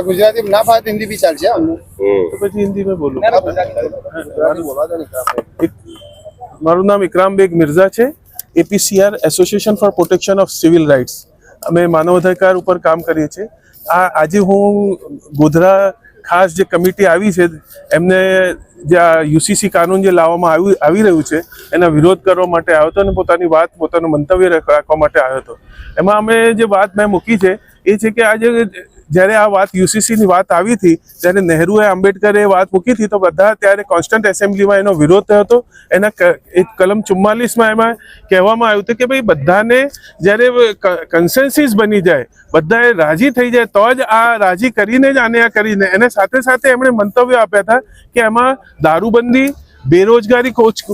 ગુજરાતી ના ફાવે હિન્દી બી ચાલશે તો પછી હિન્દી में बोलूं મારું નામ ઇકરામ બેગ મિર્ઝા છે APCR association for protection of civil rights અમે માનવ અધિકાર ઉપર કામ કરીએ છીએ આજે હું ગોધરા ખાસ જે કમિટી આવી છે એમને જે આ યુસીસી કાનૂન જે લાવવામાં આવી રહ્યું છે એના વિરોધ કરવા માટે આવ્યો હતો અને પોતાનું મંતવ્ય રાખવા માટે આવ્યો હતો એમાં અમે જે વાત મેં મૂકી છે એ છે કે આજે જ્યારે આ વાત યુસીસીની વાત આવી હતી ત્યારે નહેરુએ આંબેડકરે વાત મૂકી હતી તો બધા ત્યારે કોન્સ્ટન્ટ એસેમ્બલીમાં એનો વિરોધ થયો હતો એના એક કલમ 44માં એમાં કહેવામાં આવ્યું હતું કે ભાઈ બધાને જ્યારે કન્સેન્સિસ બની જાય બધાએ રાજી થઈ જાય તો જ આ રાજી કરીને જ આને આ કરીને એને સાથે સાથે એમણે મંતવ્યો આપ્યા હતા કે એમાં દારૂબંધી બેરોજગારી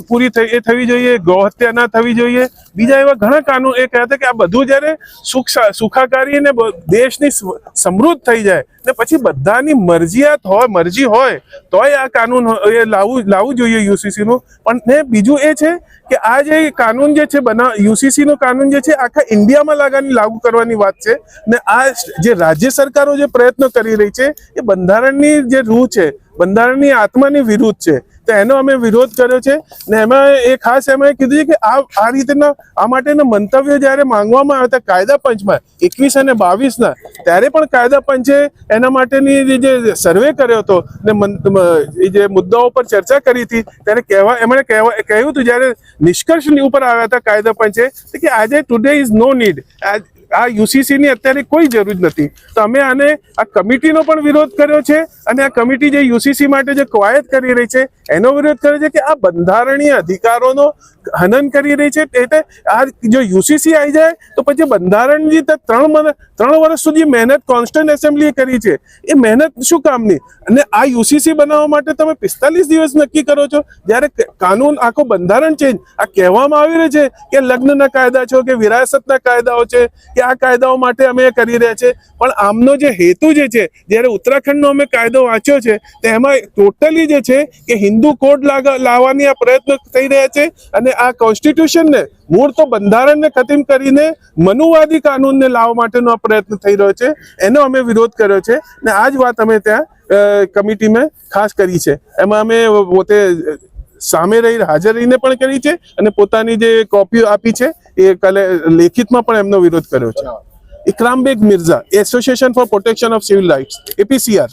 પૂરી થવી જોઈએ ગૌહત્યા ના થવી જોઈએ બીજા એવા ઘણા કાનૂન એ કહ્યા હતા કે આ બધું જ્યારે સુખાકારી ને દેશની સમૃદ્ધ થઈ જાય ને પછી બધાની મરજી હોય તોય આ કાનૂન એ લાવવું જોઈએ યુસીસી નું પણ ને બીજું એ છે કે આ જે કાનૂન જે છે યુસીસી નું કાનૂન જે છે આખા ઇન્ડિયામાં લાગુ કરવાની વાત છે ને આ જે રાજ્ય સરકારો જે પ્રયત્નો કરી રહી છે એ બંધારણની જે રૂહ છે બંધારણની આત્માની વિરુદ્ધ છે તો એનો અમે વિરોધ કર્યો છે ને એમાં એ ખાસ એમાં કીધું છે કે આ રીતના આ માટેના મંતવ્યો જ્યારે માંગવામાં આવ્યા હતા કાયદા પંચમાં 21 અને 22ના ત્યારે પણ કાયદા પંચે એના માટેની જે સર્વે કર્યો હતો ને એ જે મુદ્દાઓ પર ચર્ચા કરી હતી ત્યારે એમણે કહ્યું હતું જ્યારે નિષ્કર્ષની ઉપર આવ્યા હતા કાયદા પંચે કે આજે ટુડે ઇઝ નો નીડ આ યુસીસીની અત્યારે કોઈ જરૂર નથી તો અમે આને આ કમિટીનો પણ વિરોધ કર્યો છે અને આ કમિટી જે યુસીસી માટે જે કવાયત કરી રહી છે એનો વિરોધ કર્યો છે કે આ બંધારણીય અધિકારોનો હનન કરી રહી છે એટલે આ જો યુસીસી આવી જાય તો પછી બંધારણની 3 વર્ષ સુધી મહેનત કોન્સ્ટન્ટ એસેમ્બલીએ કરી છે એ મહેનત શું કામની અને આ યુસીસી બનાવવા માટે તમે 45 દિવસ નક્કી કરો છો જ્યારે કાનૂન આખો બંધારણ ચેન્જ આ કહેવામાં આવી રહ્યું છે કે લગ્નના કાયદા છે કે વિરાસતના કાયદાઓ છે કે આ કાયદાઓ માટે અમે કરી રહ્યા છે પણ આમનો જે હેતુ જે છે જ્યારે ઉત્તરાખંડનો અમે કાયદો વાંચ્યો છે તેમાં ટોટલી જે છે કે હિન્દુ કોડ લાવવાની આ પ્રયત્ન થઈ રહ્યા છે અને આ કોન્સ્ટિટ્યુશનને મૂળ તો બંધારણને ખતમ કરીને મનુવાદી કાનૂનને લાવવા માટેનો આ પ્રયત્ન થઈ રહ્યો છે એનો અમે વિરોધ કર્યો છે ને આ જ વાત અમે ત્યાં કમિટીમાં ખાસ કરી છે એમાં અમે પોતે સામે હાજર રહીને પણ કરી છે અને પોતાની જે કોપીઓ આપી છે એ કાલે લેખિતમાં પણ એમનો વિરોધ કર્યો છે Ikram Baig Mirza association for protection of civil rights એપીસીઆર